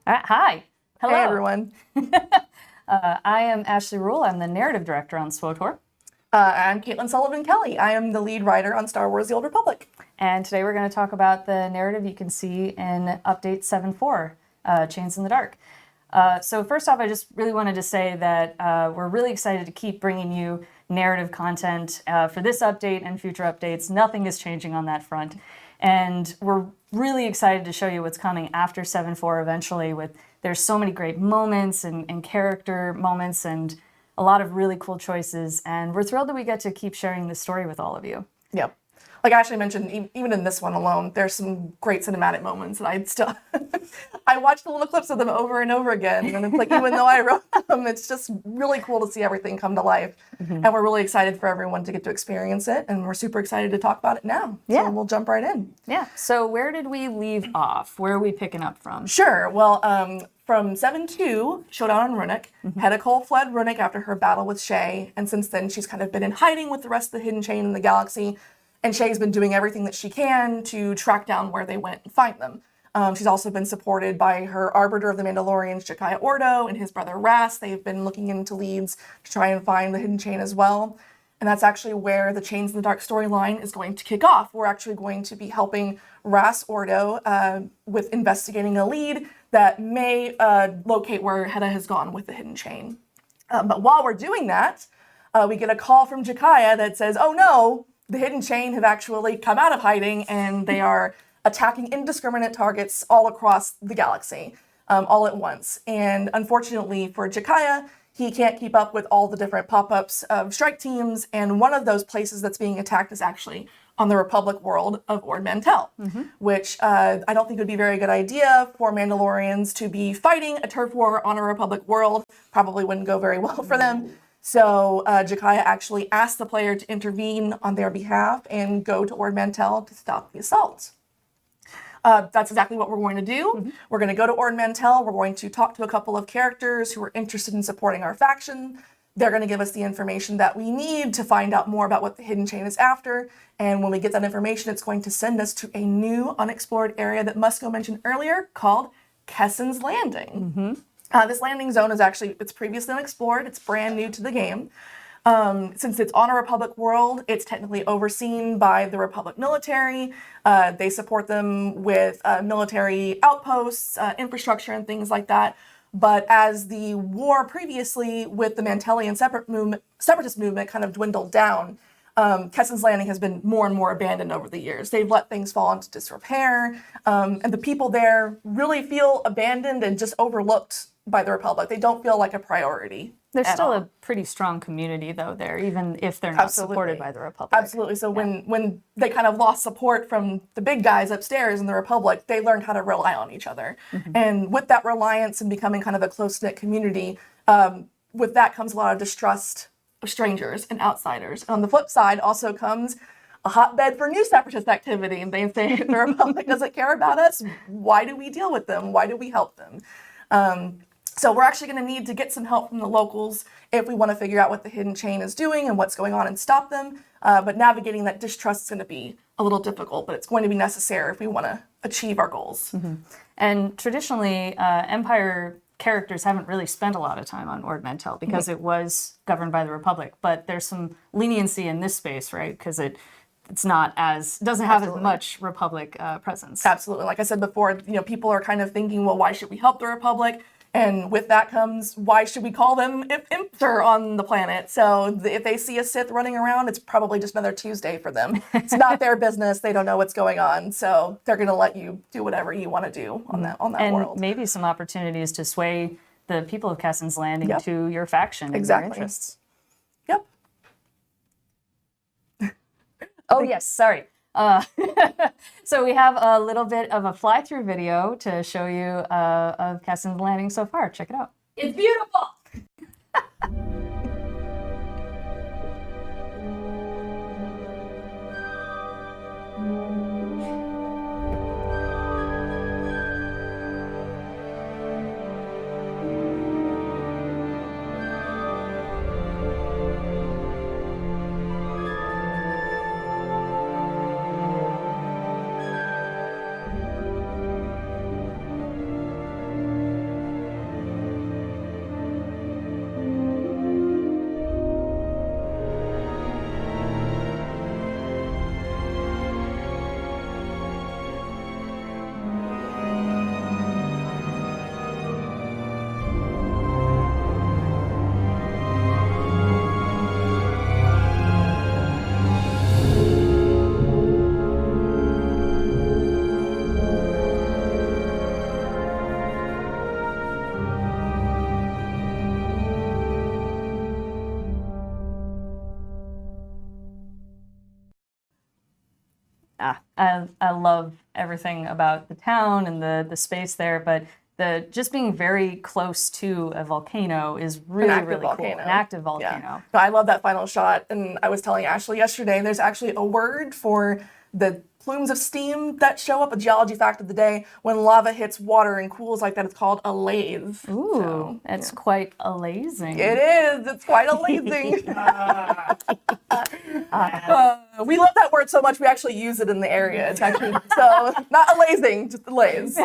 Hi. Hello. Hey, everyone. I am Ashley Ruhl. I'm the narrative director on SWTOR. I'm Caitlin Sullivan Kelly. I am the lead writer on Star Wars: The Old Republic. And today we're going to talk about the narrative you can see in Update 7.4, Chains in the Dark. So first off, I just really wanted to say that we're really excited to keep bringing you narrative content for this update and future updates. Nothing is changing on that front. And we're really excited to show you what's coming after 7.4 eventually. There's so many great moments and character moments and a lot of really cool choices. And we're thrilled that we get to keep sharing this story with all of you. Yep. Like Ashley mentioned, even in this one alone, there's some great cinematic moments that I watched the little clips of them over and over again. And it's like, even though I wrote them, it's just really cool to see everything come to life. Mm-hmm. And we're really excited for everyone to get to experience it. And we're super excited to talk about it now. Yeah. So we'll jump right in. Yeah. So where did we leave off? Where are we picking up from? Sure. Well, from 7.2, Showdown on Runic, Hedicole fled Runic after her battle with Shay. And since then, she's kind of been in hiding with the rest of the Hidden Chain in the galaxy. And Shay's been doing everything that she can to track down where they went and find them. She's also been supported by her Arbiter of the Mandalorians, Jakaya Ordo, and his brother Ras. They've been looking into leads to try and find the Hidden Chain as well. And that's actually where the Chains in the Dark storyline is going to kick off. We're actually going to be helping Ras Ordo with investigating a lead that may locate where Hedda has gone with the Hidden Chain. But while we're doing that, we get a call from Jakaya that says, oh no, the Hidden Chain have actually come out of hiding and they are attacking indiscriminate targets all across the galaxy, all at once. And unfortunately for Jakaya, he can't keep up with all the different pop-ups of strike teams, and one of those places that's being attacked is actually on the Republic world of Ord Mantell, which I don't think would be a very good idea for Mandalorians to be fighting a turf war on a Republic world. Probably wouldn't go very well for them. So Jakaya actually asked the player to intervene on their behalf and go to Ord Mantell to stop the assault. That's exactly what we're going to do. We're going to go to Ord Mantell. We're going to talk to a couple of characters who are interested in supporting our faction. They're going to give us the information that we need to find out more about what the Hidden Chain is after. And when we get that information, it's going to send us to a new unexplored area that Musco mentioned earlier called Kessen's Landing. This landing zone is it's previously unexplored. It's brand new to the game. Since it's on a Republic world, it's technically overseen by the Republic military. They support them with military outposts, infrastructure, and things like that. But as the war previously with the Mantellian separatist movement kind of dwindled down, Kessen's Landing has been more and more abandoned over the years. They've let things fall into disrepair, and the people there really feel abandoned and just overlooked by the Republic. They don't feel like a priority. There's still a pretty strong community, though, there, even if they're not supported by the Republic. Absolutely. So when they kind of lost support from the big guys upstairs in the Republic, they learned how to rely on each other. And with that reliance and becoming kind of a close-knit community, with that comes a lot of distrust of strangers and outsiders. And on the flip side also comes a hotbed for new separatist activity. And they say, if the Republic doesn't care about us, why do we deal with them? Why do we help them? So we're actually going to need to get some help from the locals if we want to figure out what the Hidden Chain is doing and what's going on and stop them. But navigating that distrust is going to be a little difficult, but it's going to be necessary if we want to achieve our goals. And traditionally, Empire characters haven't really spent a lot of time on Ord Mantell because it was governed by the Republic. But there's some leniency in this space, right? Because it's not doesn't have as much Republic presence. Absolutely. Like I said before, people are kind of thinking, well, why should we help the Republic? And with that comes, why should we call them Impter on the planet? So if they see a Sith running around, it's probably just another Tuesday for them. It's not their business. They don't know what's going on. So they're going to let you do whatever you want to do on that world. And maybe some opportunities to sway the people of Kessen's Landing to your faction and your interests. Yep. Oh, yes. Sorry. So we have a little bit of a fly-through video to show you of Kessen's Landing so far. Check it out. It's beautiful! I love everything about the town and the space there, but the just being very close to a volcano is really, really cool. An active volcano. Yeah. No, I love that final shot. And I was telling Ashley yesterday, there's actually a word for the plumes of steam that show up, a geology fact of the day. When lava hits water and cools like that, it's called a lathe. Ooh, so, that's quite alazing. It is. It's quite alazing. We love that word so much, we actually use it in the area. It's actually, so not alazing, just alaze.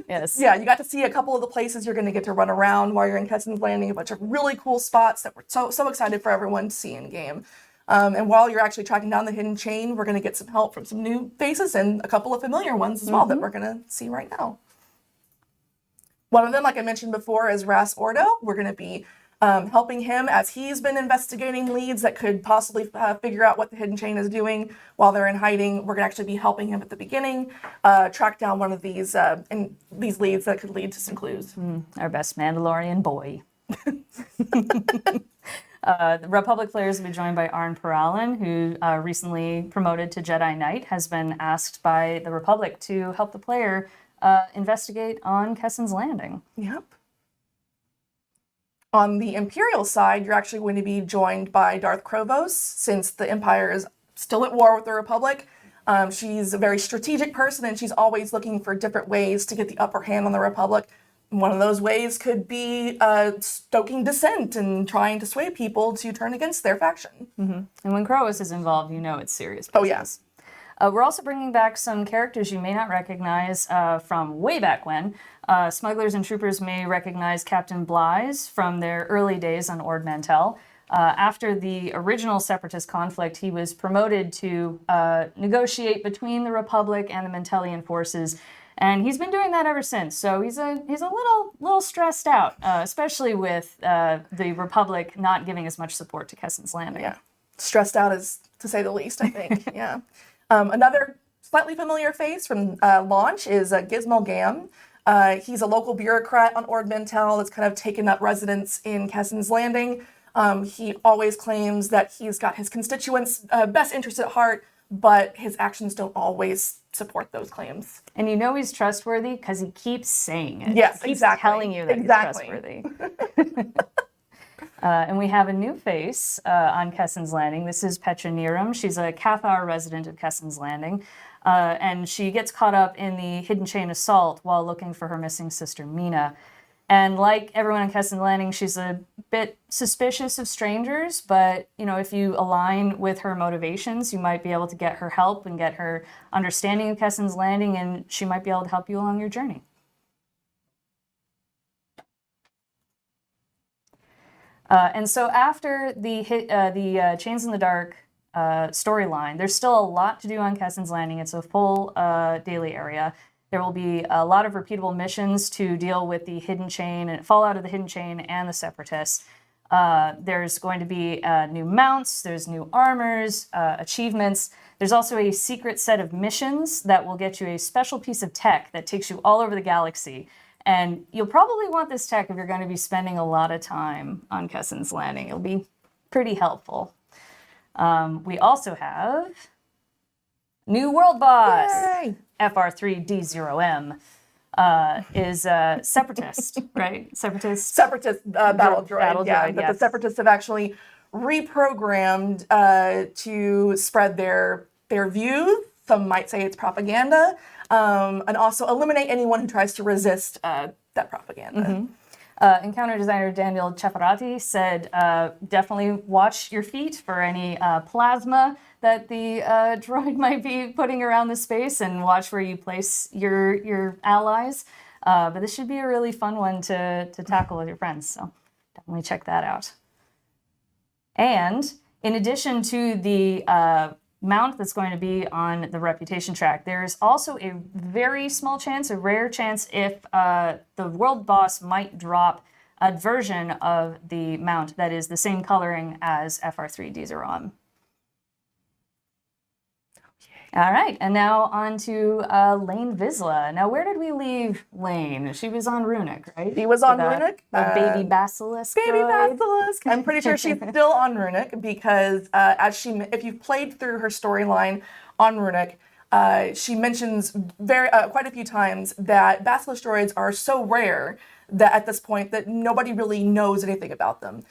Yes. Yeah, you got to see a couple of the places you're going to get to run around while you're in Kessen's Landing, a bunch of really cool spots that we're so excited for everyone to see in game. And while you're actually tracking down the hidden chain, we're going to get some help from some new faces and a couple of familiar ones as well that we're going to see right now. One of them, like I mentioned before, is Ras Ordo. We're going to be helping him as he's been investigating leads that could possibly figure out what the hidden chain is doing while they're in hiding. We're going to actually be helping him at the beginning, track down one of these leads that could lead to some clues. Our best Mandalorian boy. The Republic players will be joined by Arn Peralin, who recently promoted to Jedi Knight, has been asked by the Republic to help the player investigate on Kessen's Landing. Yep. On the Imperial side, you're actually going to be joined by Darth Krovos, since the Empire is still at war with the Republic. She's a very strategic person, and she's always looking for different ways to get the upper hand on the Republic. One of those ways could be stoking dissent and trying to sway people to turn against their faction. And when Krovos is involved, you know it's serious business. Oh, yes. We're also bringing back some characters you may not recognize from way back when. Smugglers and troopers may recognize Captain Blythe from their early days on Ord Mantell. After the original Separatist conflict, he was promoted to negotiate between the Republic and the Mantellian forces, and he's been doing that ever since. So he's a little stressed out, especially with the Republic not giving as much support to Kessen's Landing. Yeah, stressed out is to say the least, I think. Yeah. Another slightly familiar face from launch is Gizmo Gam. He's a local bureaucrat on Ord Mantell that's kind of taken up residence in Kessen's Landing. He always claims that he's got his constituents' best interest at heart, but his actions don't always support those claims. And you know he's trustworthy because he keeps saying it. Yes, he keeps exactly. telling you that he's trustworthy. And we have a new face on Kessen's Landing. This is Petra Niram. She's a Cathar resident of Kessen's Landing. And she gets caught up in the hidden chain assault while looking for her missing sister, Mina. And like everyone on Kessen's Landing, she's a bit suspicious of strangers, but you know, if you align with her motivations, you might be able to get her help and get her understanding of Kessen's Landing, and she might be able to help you along your journey. And so after the Chains in the Dark storyline, there's still a lot to do on Kessen's Landing. It's a full daily area. There will be a lot of repeatable missions to deal with the hidden chain and fallout of the hidden chain and the Separatists. There's going to be new mounts, there's new armors, achievements. There's also a secret set of missions that will get you a special piece of tech that takes you all over the galaxy. And you'll probably want this tech if you're going to be spending a lot of time on Kessen's Landing. It'll be pretty helpful. We also have new world boss. Yay! FR3D0M is Separatist, right? Separatist battle droid. Battle Yeah, droid, but yes. the Separatists have actually reprogrammed to spread their views. Some might say it's propaganda, and also eliminate anyone who tries to resist that propaganda. Encounter designer Daniel Cefarati said, definitely watch your feet for any plasma that the droid might be putting around the space, and watch where you place your allies. But this should be a really fun one to tackle with your friends, so definitely check that out. And in addition to the mount that's going to be on the reputation track, there's also a very small chance, a rare chance, if the world boss might drop a version of the mount that is the same coloring as FR3D0M. All right, and now on to Lane Vizla. Now, where did we leave Lane? She was on Runic, right? She was on The- Runic. The baby basilisk. Baby droid. basilisk. I'm pretty sure she's still on Runic because if you've played through her storyline on Runic, she mentions quite a few times that basilisk droids are so rare that at this point that nobody really knows anything about them.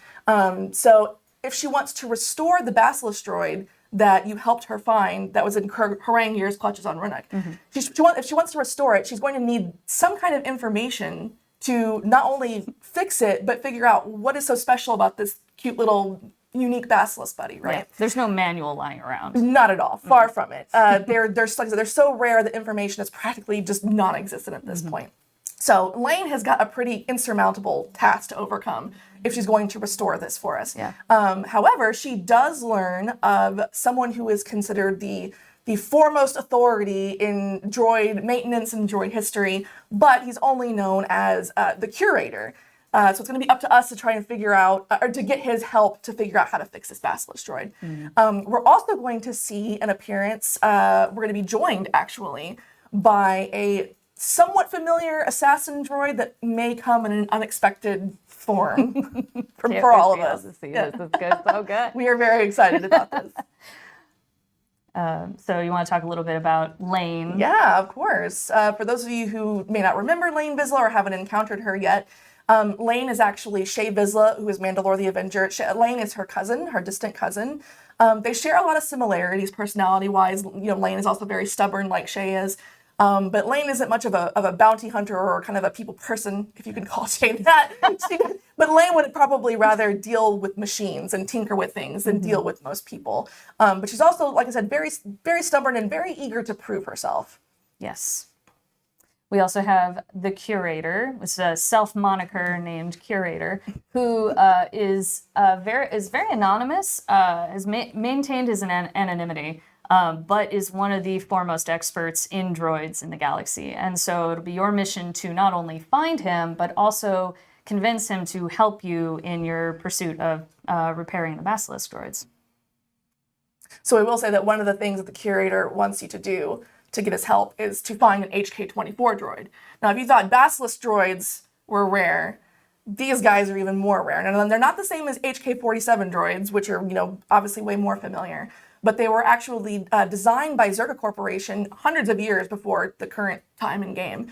So if she wants to restore the basilisk droid that you helped her find, that was in Harangue Year's clutches on Runic, if she wants to restore it, she's going to need some kind of information to not only fix it, but figure out what is so special about this cute little unique basilisk buddy, right? Yeah, there's no manual lying around. Not at all. Far from it. They're so rare that information is practically just non-existent at this point. So Lane has got a pretty insurmountable task to overcome if she's going to restore this for us. Yeah. However, she does learn of someone who is considered the foremost authority in droid maintenance and droid history, but he's only known as the curator. So it's going to be up to us to try and figure out, or to get his help to figure out how to fix this basilisk droid. We're also going to see an appearance, we're going to be joined actually by a somewhat familiar assassin droid that may come in an unexpected form for all of us. Yeah. This is good, so good. We are very excited about this. So you want to talk a little bit about Lane? Yeah, of course. For those of you who may not remember Lane Vizla or haven't encountered her yet, Lane is actually Shae Vizla, who is Mandalore the Avenger. Lane is her cousin, her distant cousin. They share a lot of similarities personality-wise. Lane is also very stubborn like Shae is. But Lane isn't much of a bounty hunter or kind of a people person, if you can call Shae that. But Lane would probably rather deal with machines and tinker with things than deal with most people. But she's also, like I said, very, very stubborn and very eager to prove herself. Yes. We also have the Curator, which is a self-moniker named Curator, who is very anonymous, has maintained his anonymity, but is one of the foremost experts in droids in the galaxy. And so it'll be your mission to not only find him, but also convince him to help you in your pursuit of repairing the basilisk droids. So I will say that one of the things that the Curator wants you to do to get his help is to find an HK-24 droid. Now, if you thought basilisk droids were rare, these guys are even more rare. Now, they're not the same as HK-47 droids, which are, obviously way more familiar, but they were actually designed by Zerka Corporation hundreds of years before the current time in game,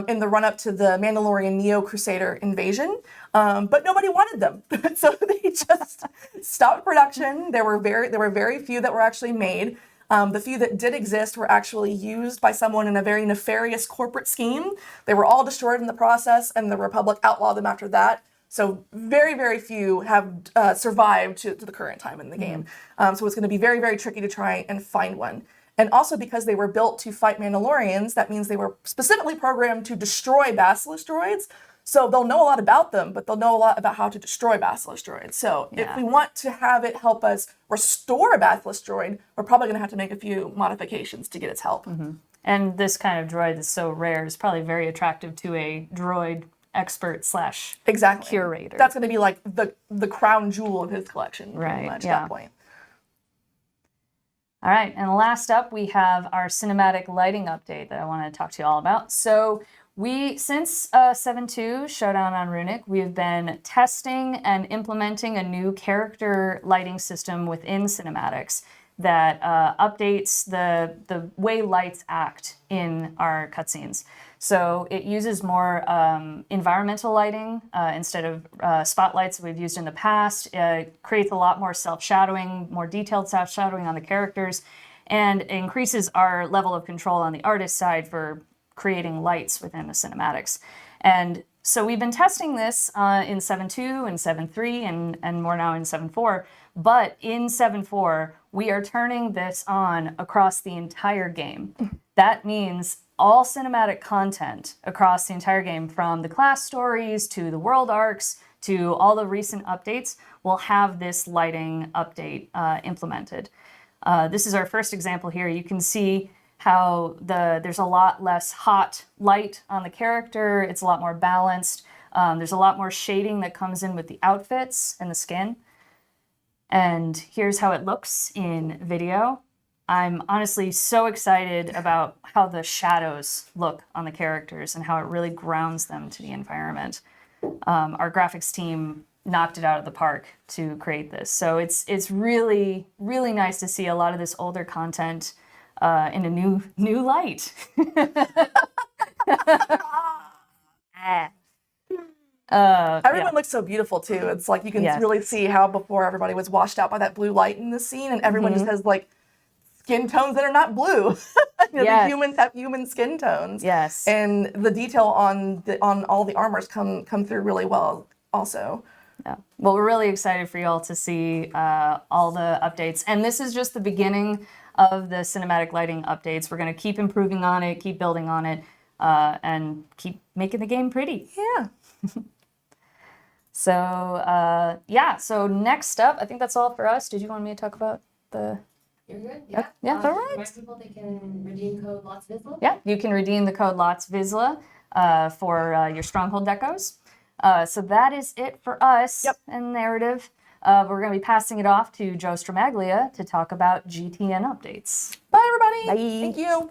in the run-up to the Mandalorian Neo-Crusader invasion, but nobody wanted them. So they just stopped production. There were very few that were actually made. The few that did exist were actually used by someone in a very nefarious corporate scheme. They were all destroyed in the process, and the Republic outlawed them after that. So very, very few have survived to the current time in the game. So it's going to be very, very tricky to try and find one. And also because they were built to fight Mandalorians, that means they were specifically programmed to destroy basilisk droids. So they'll know a lot about them, but they'll know a lot about how to destroy basilisk droids. So if we want to have it help us restore a basilisk droid, we're probably going to have to make a few modifications to get its help. And this kind of droid that's so rare is probably very attractive to a droid expert / Exactly. curator. That's going to be like the crown jewel of his collection, pretty much, at that point. All right, and last up, we have our cinematic lighting update that I want to talk to you all about. So since 7.2 Showdown on Runic, we've been testing and implementing a new character lighting system within cinematics that updates the way lights act in our cutscenes. So it uses more environmental lighting instead of spotlights that we've used in the past. It creates a lot more self-shadowing, more detailed self-shadowing on the characters, and increases our level of control on the artist side for creating lights within the cinematics. And so we've been testing this in 7.2 and 7.3 and more now in 7.4, but in 7.4, we are turning this on across the entire game. That means all cinematic content across the entire game, from the class stories to the world arcs to all the recent updates, will have this lighting update implemented. This is our first example here. You can see how there's a lot less hot light on the character. It's a lot more balanced. There's a lot more shading that comes in with the outfits and the skin. And here's how it looks in video. I'm honestly so excited about how the shadows look on the characters and how it really grounds them to the environment. Our graphics team knocked it out of the park to create this. So it's really, really nice to see a lot of this older content in a new light. Everyone looks so beautiful too. It's like you can Yes. really see how before everybody was washed out by that blue light in the scene, and everyone just has like skin tones that are not blue. The Yes. humans have human skin tones. Yes. And the detail on all the armors come through really well also. Yeah. Well, we're really excited for y'all to see all the updates. And this is just the beginning of the cinematic lighting updates. We're going to keep improving on it, keep building on it, and keep making the game pretty. Yeah. So, so next up, I think that's all for us. Did you want me to talk about the... You're good? Yeah. Yeah, all right. Remind people they can redeem code LOTSVIZLA. Yeah, you can redeem the code LOTSVIZLA for your Stronghold decos. So that is it for us and narrative. We're going to be passing it off to Joe Stramaglia to talk about GTN updates. Bye, everybody. Bye. Thank you.